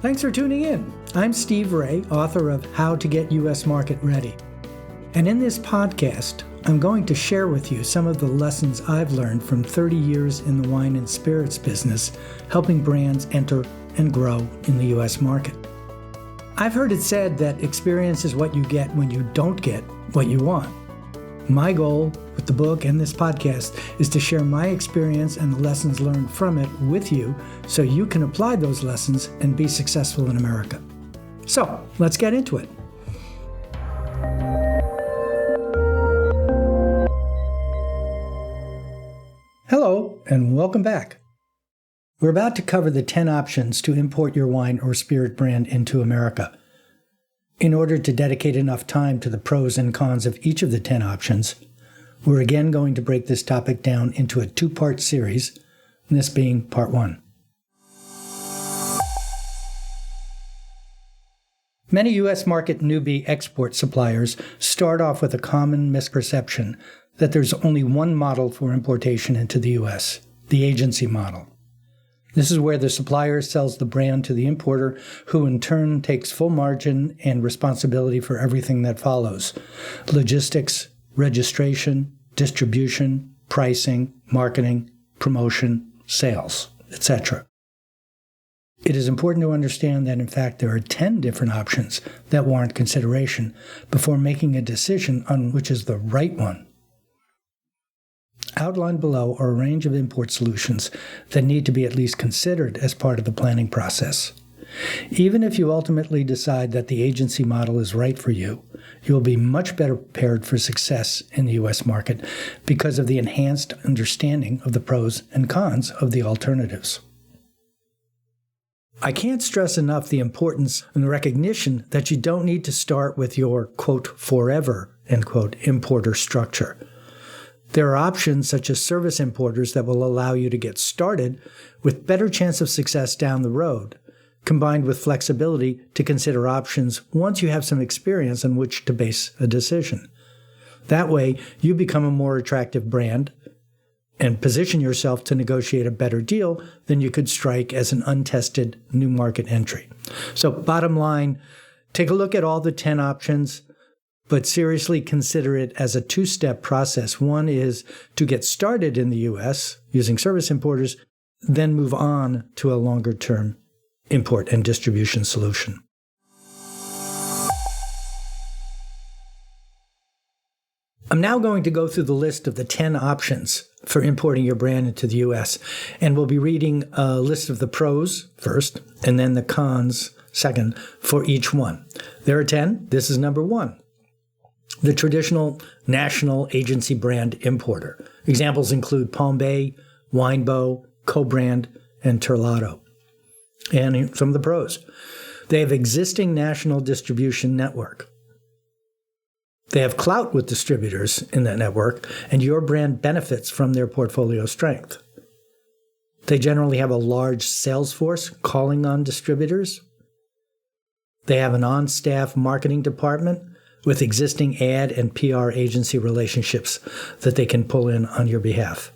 Thanks for tuning in. I'm Steve Raye, author of How to Get U.S. Market Ready. And in this podcast, I'm going to share with you some of the lessons I've learned from 30 years in the wine and spirits business, helping brands enter and grow in the U.S. market. I've heard it said that experience is what you get when you don't get what you want. My goal with the book and this podcast is to share my experience and the lessons learned from it with you so you can apply those lessons and be successful in America. So, let's get into it. Hello, and welcome back. We're about to cover the 10 options to import your wine or spirit brand into America. In order to dedicate enough time to the pros and cons of each of the 10 options, we're again going to break this topic down into a two-part series, this being part 1. Many U.S. market newbie export suppliers start off with a common misperception that there's only one model for importation into the U.S., the agency model. This is where the supplier sells the brand to the importer, who in turn takes full margin and responsibility for everything that follows: logistics, registration, distribution, pricing, marketing, promotion, sales, etc. It is important to understand that, in fact, there are 10 different options that warrant consideration before making a decision on which is the right one. Outlined below are a range of import solutions that need to be at least considered as part of the planning process. Even if you ultimately decide that the agency model is right for you, you will be much better prepared for success in the U.S. market because of the enhanced understanding of the pros and cons of the alternatives. I can't stress enough the importance and the recognition that you don't need to start with your, quote, forever, end quote, importer structure. There are options such as service importers that will allow you to get started with better chance of success down the road, combined with flexibility to consider options once you have some experience on which to base a decision. That way, you become a more attractive brand and position yourself to negotiate a better deal than you could strike as an untested new market entry. So bottom line, take a look at all the 10 options, but seriously consider it as a two-step process. One is to get started in the U.S. using service importers, then move on to a longer-term import and distribution solution. I'm now going to go through the list of the 10 options for importing your brand into the U.S., and we'll be reading a list of the pros first, and then the cons second for each one. There are 10. This is number 1. The traditional national agency brand importer. Examples include Palm Bay, Winebow, Co-Brand, and Terlato. And some of the pros. They have existing national distribution network. They have clout with distributors in that network, and your brand benefits from their portfolio strength. They generally have a large sales force calling on distributors. They have an on-staff marketing department with existing ad and PR agency relationships that they can pull in on your behalf.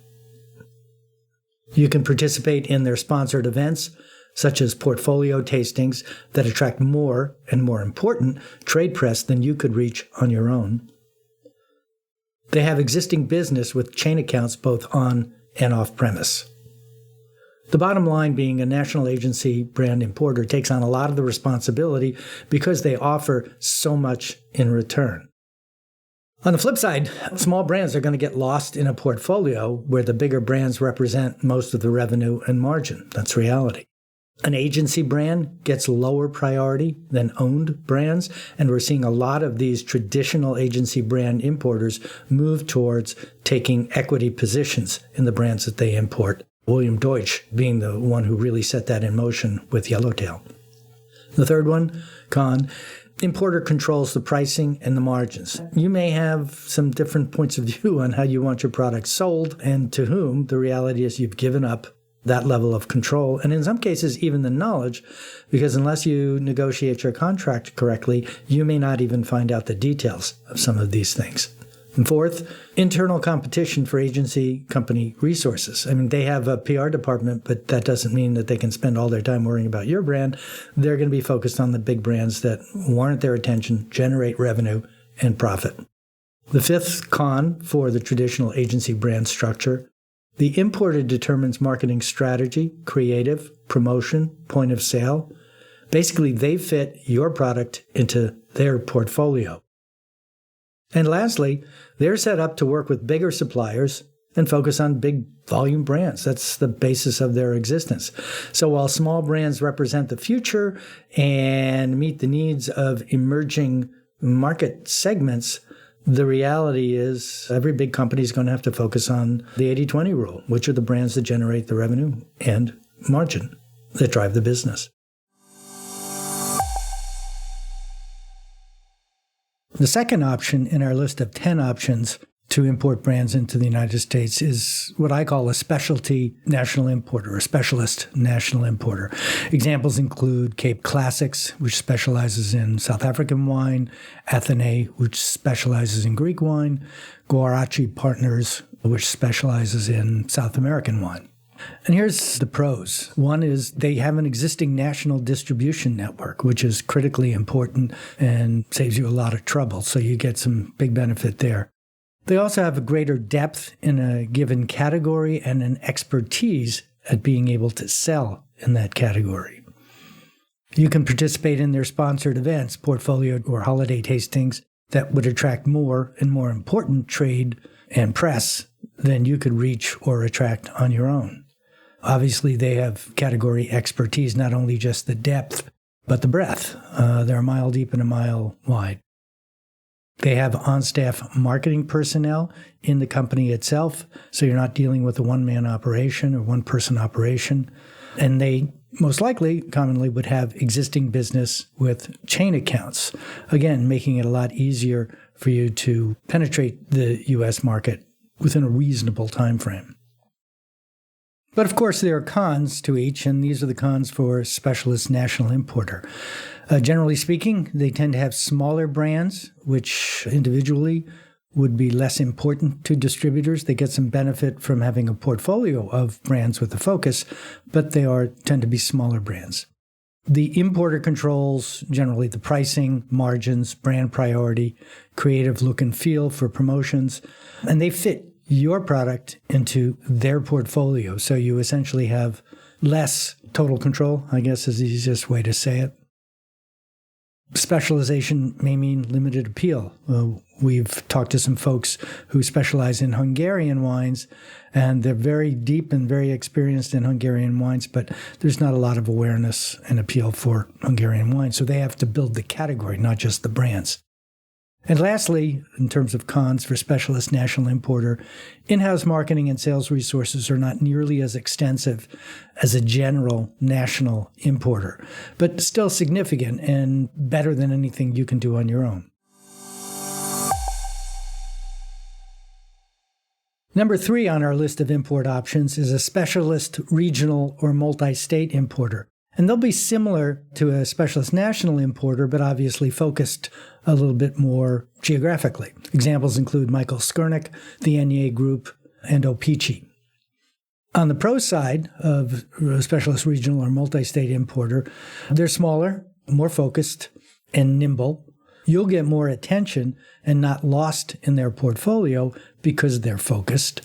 You can participate in their sponsored events, such as portfolio tastings that attract more, and more important, trade press than you could reach on your own. They have existing business with chain accounts both on and off premise. The bottom line being a national agency brand importer takes on a lot of the responsibility because they offer so much in return. On the flip side, small brands are going to get lost in a portfolio where the bigger brands represent most of the revenue and margin. That's reality. An agency brand gets lower priority than owned brands, and we're seeing a lot of these traditional agency brand importers move towards taking equity positions in the brands that they import. William Deutsch being the one who really set that in motion with Yellowtail. The third one, con, importer controls the pricing and the margins. You may have some different points of view on how you want your product sold and to whom. The reality is you've given up that level of control, and in some cases even the knowledge, because unless you negotiate your contract correctly, you may not even find out the details of some of these things. And fourth, internal competition for agency company resources. I mean, they have a PR department, but that doesn't mean that they can spend all their time worrying about your brand. They're going to be focused on the big brands that warrant their attention, generate revenue, and profit. The fifth con for the traditional agency brand structure: the importer determines marketing strategy, creative, promotion, point of sale. Basically, they fit your product into their portfolio. And lastly, they're set up to work with bigger suppliers and focus on big volume brands. That's the basis of their existence. So while small brands represent the future and meet the needs of emerging market segments, the reality is every big company is going to have to focus on the 80-20 rule, which are the brands that generate the revenue and margin that drive the business. The second option in our list of 10 options to import brands into the United States is what I call a specialty national importer, a specialist national importer. Examples include Cape Classics, which specializes in South African wine, Athenae, which specializes in Greek wine, Guarachi Partners, which specializes in South American wine. And here's the pros. One is they have an existing national distribution network, which is critically important and saves you a lot of trouble. So you get some big benefit there. They also have a greater depth in a given category and an expertise at being able to sell in that category. You can participate in their sponsored events, portfolio or holiday tastings that would attract more and more important trade and press than you could reach or attract on your own. Obviously, they have category expertise, not only just the depth, but the breadth. They're a mile deep and a mile wide. They have on-staff marketing personnel in the company itself, so you're not dealing with a one-man operation or one-person operation. And they most likely, commonly, would have existing business with chain accounts, again, making it a lot easier for you to penetrate the U.S. market within a reasonable time frame. But of course, there are cons to each, and these are the cons for specialist national importer. Generally speaking, they tend to have smaller brands, which individually would be less important to distributors. They get some benefit from having a portfolio of brands with a focus, but they tend to be smaller brands. The importer controls generally the pricing, margins, brand priority, creative look and feel for promotions, and they fit your product into their portfolio. So you essentially have less total control, I guess is the easiest way to say it. Specialization may mean limited appeal. We've talked to some folks who specialize in Hungarian wines, and they're very deep and very experienced in Hungarian wines, but there's not a lot of awareness and appeal for Hungarian wine. So they have to build the category, not just the brands. And lastly, in terms of cons for specialist national importer, in-house marketing and sales resources are not nearly as extensive as a general national importer, but still significant and better than anything you can do on your own. Number 3 on our list of import options is a specialist regional or multi-state importer. And they'll be similar to a specialist national importer, but obviously focused a little bit more geographically. Examples include Michael Skurnik, the Enier Group, and O-Pee-Chee. On the pro side of a specialist regional or multi-state importer, they're smaller, more focused, and nimble. You'll get more attention and not lost in their portfolio because they're focused.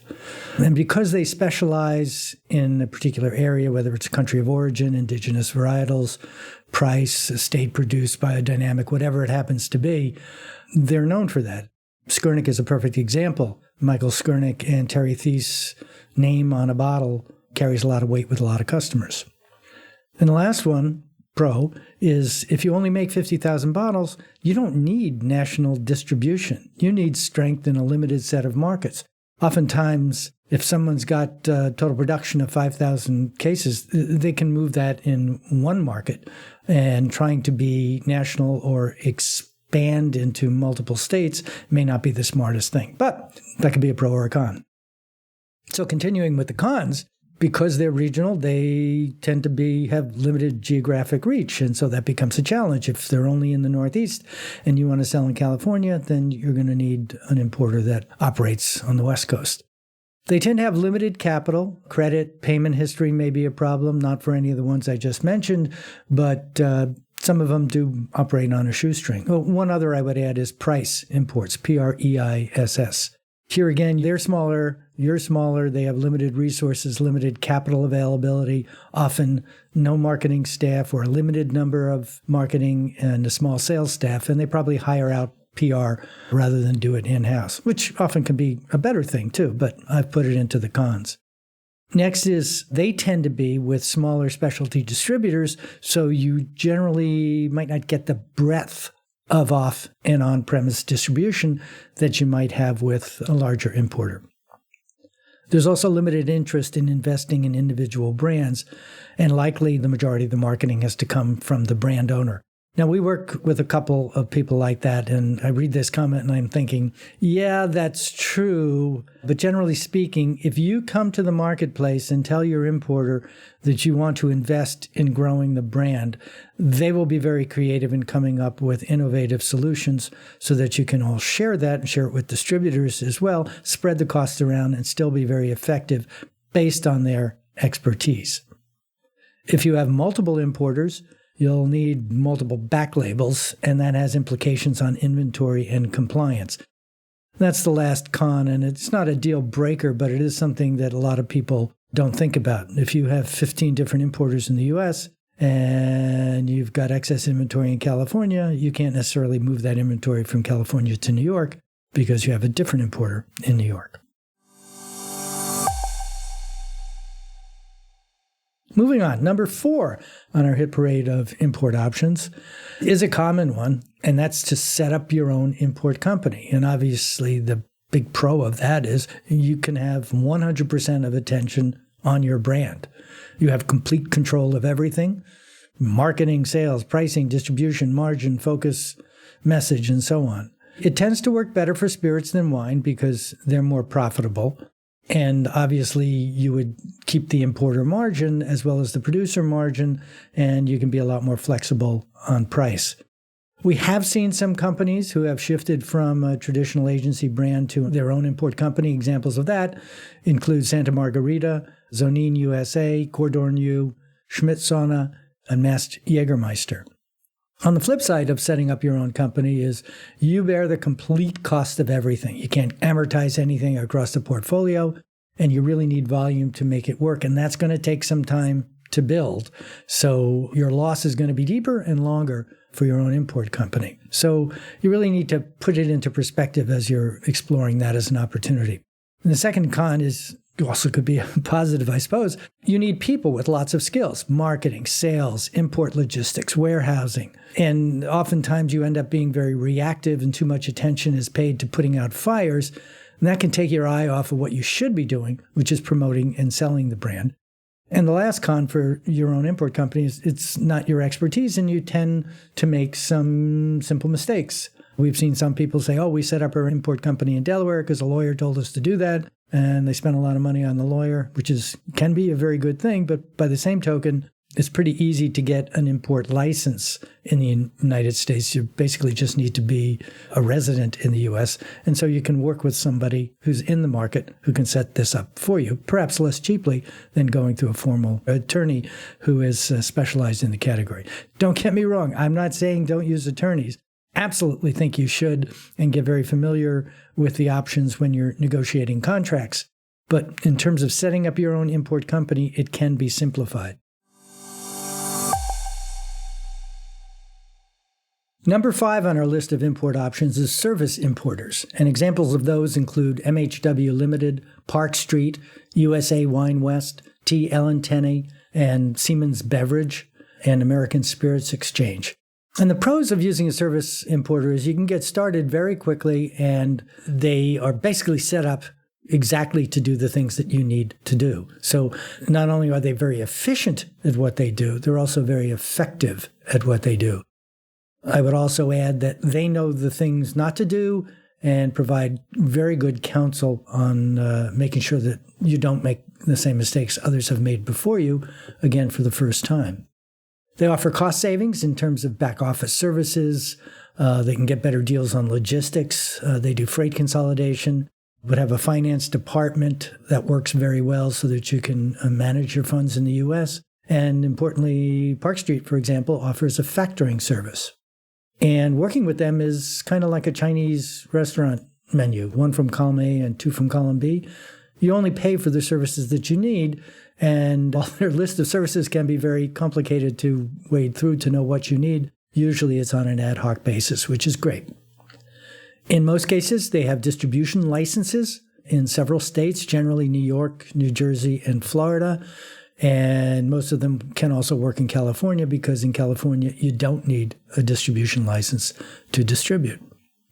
And because they specialize in a particular area, whether it's country of origin, indigenous varietals, price, estate-produced, biodynamic, whatever it happens to be, they're known for that. Skurnik is a perfect example. Michael Skurnik and Terry Thies' name on a bottle carries a lot of weight with a lot of customers. And the last one, pro, is if you only make 50,000 bottles, you don't need national distribution. You need strength in a limited set of markets. Oftentimes, if someone's got total production of 5,000 cases, they can move that in one market, and trying to be national or expand into multiple states may not be the smartest thing. But that could be a pro or a con. So continuing with the cons, because they're regional, they tend to have limited geographic reach. And so that becomes a challenge. If they're only in the Northeast and you want to sell in California, then you're going to need an importer that operates on the West Coast. They tend to have limited capital. Credit, payment history may be a problem, not for any of the ones I just mentioned, but some of them do operate on a shoestring. One other I would add is Price Imports, Preiss. Here again, they're smaller, you're smaller, they have limited resources, limited capital availability, often no marketing staff or a limited number of marketing and a small sales staff, and they probably hire out PR rather than do it in-house, which often can be a better thing too, but I've put it into the cons. Next is they tend to be with smaller specialty distributors, so you generally might not get the breadth of off and on-premise distribution that you might have with a larger importer. There's also limited interest in investing in individual brands, and likely the majority of the marketing has to come from the brand owner. Now, we work with a couple of people like that, and I read this comment and I'm thinking, yeah, that's true. But generally speaking, if you come to the marketplace and tell your importer that you want to invest in growing the brand, they will be very creative in coming up with innovative solutions so that you can all share that and share it with distributors as well, spread the costs around, and still be very effective based on their expertise. If you have multiple importers, you'll need multiple back labels, and that has implications on inventory and compliance. That's the last con, and it's not a deal breaker, but it is something that a lot of people don't think about. If you have 15 different importers in the U.S. and you've got excess inventory in California, you can't necessarily move that inventory from California to New York because you have a different importer in New York. Moving on, number 4 on our hit parade of import options is a common one, and that's to set up your own import company. And obviously, the big pro of that is you can have 100% of attention on your brand. You have complete control of everything: marketing, sales, pricing, distribution, margin, focus, message, and so on. It tends to work better for spirits than wine because they're more profitable. And obviously, you would keep the importer margin as well as the producer margin, and you can be a lot more flexible on price. We have seen some companies who have shifted from a traditional agency brand to their own import company. Examples of that include Santa Margarita, Zonin USA, Cordon U, Schmidt Sauna, and Mast Jägermeister. On the flip side of setting up your own company is you bear the complete cost of everything. You can't amortize anything across the portfolio, and you really need volume to make it work. And that's going to take some time to build. So your loss is going to be deeper and longer for your own import company. So you really need to put it into perspective as you're exploring that as an opportunity. And the second con is also could be a positive, I suppose. You need people with lots of skills: marketing, sales, import logistics, warehousing. And oftentimes you end up being very reactive and too much attention is paid to putting out fires. And that can take your eye off of what you should be doing, which is promoting and selling the brand. And the last con for your own import company is it's not your expertise, and you tend to make some simple mistakes. We've seen some people say, we set up our import company in Delaware because a lawyer told us to do that. And they spent a lot of money on the lawyer, which can be a very good thing. But by the same token, it's pretty easy to get an import license in the United States. You basically just need to be a resident in the U.S. And so you can work with somebody who's in the market who can set this up for you, perhaps less cheaply than going through a formal attorney who is specialized in the category. Don't get me wrong. I'm not saying don't use attorneys. Absolutely think you should, and get very familiar with the options when you're negotiating contracts. But in terms of setting up your own import company, it can be simplified. Number 5 on our list of import options is service importers, and examples of those include MHW Limited, Park Street, USA Wine West, T. Ellen Tenney, and Siemens Beverage, and American Spirits Exchange. And the pros of using a service importer is you can get started very quickly, and they are basically set up exactly to do the things that you need to do. So not only are they very efficient at what they do, they're also very effective at what they do. I would also add that they know the things not to do, and provide very good counsel on making sure that you don't make the same mistakes others have made before you, again, for the first time. They offer cost savings in terms of back office services. They can get better deals on logistics. They do freight consolidation, but have a finance department that works very well so that you can manage your funds in the U.S. And importantly, Park Street, for example, offers a factoring service. And working with them is kind of like a Chinese restaurant menu, 1 from column A and 2 from column B. You only pay for the services that you need, and while their list of services can be very complicated to wade through to know what you need, usually it's on an ad hoc basis, which is great. In most cases, they have distribution licenses in several states, generally New York, New Jersey, and Florida. And most of them can also work in California because in California, you don't need a distribution license to distribute.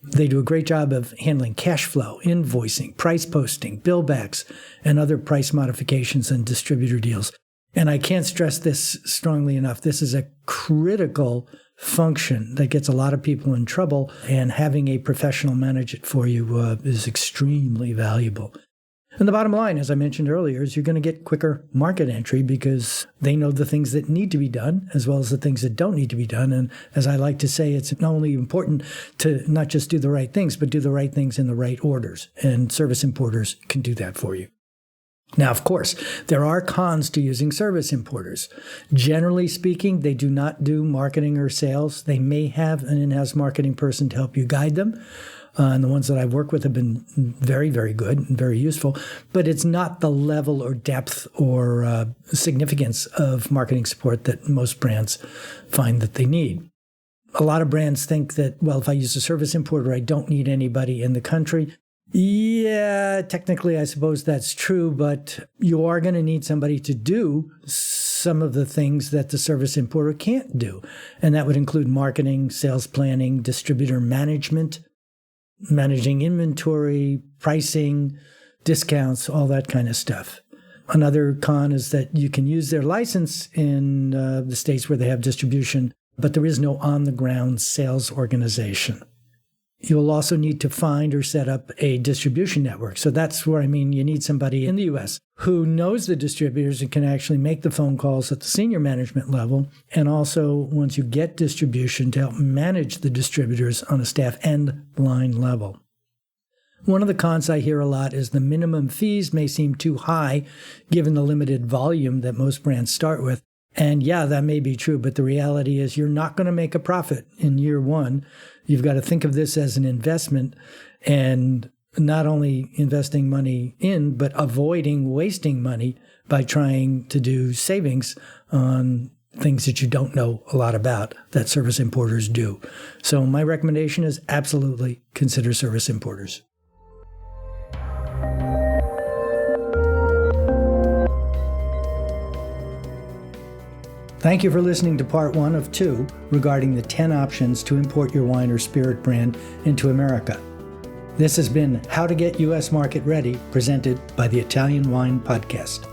They do a great job of handling cash flow, invoicing, price posting, bill backs, and other price modifications and distributor deals. And I can't stress this strongly enough. This is a critical function that gets a lot of people in trouble, and having a professional manage it for you is extremely valuable. And the bottom line, as I mentioned earlier, is you're going to get quicker market entry because they know the things that need to be done as well as the things that don't need to be done. And as I like to say, it's not only important to not just do the right things, but do the right things in the right orders. And service importers can do that for you. Now, of course, there are cons to using service importers. Generally speaking, they do not do marketing or sales. They may have an in-house marketing person to help you guide them. And the ones that I've worked with have been very, very good and very useful. But it's not the level or depth or significance of marketing support that most brands find that they need. A lot of brands think that, well, if I use a service importer, I don't need anybody in the country. Yeah, technically, I suppose that's true, but you are going to need somebody to do some of the things that the service importer can't do. And that would include marketing, sales planning, distributor management, managing inventory, pricing, discounts, all that kind of stuff. Another con is that you can use their license in the states where they have distribution, but there is no on-the-ground sales organization. You will also need to find or set up a distribution network. So that's where, you need somebody in the U.S. who knows the distributors and can actually make the phone calls at the senior management level. And also, once you get distribution, to help manage the distributors on a staff and line level. One of the cons I hear a lot is the minimum fees may seem too high given the limited volume that most brands start with. And yeah, that may be true, but the reality is you're not going to make a profit in year one. You've got to think of this as an investment, and not only investing money in, but avoiding wasting money by trying to do savings on things that you don't know a lot about that service importers do. So my recommendation is absolutely consider service importers. Thank you for listening to part 1 of 2 regarding the 10 options to import your wine or spirit brand into America. This has been How to Get U.S. Market Ready, presented by the Italian Wine Podcast.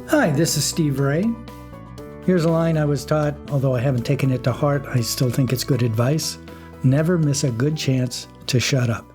Hi, this is Steve Raye. Here's a line I was taught, although I haven't taken it to heart, I still think it's good advice. Never miss a good chance to shut up.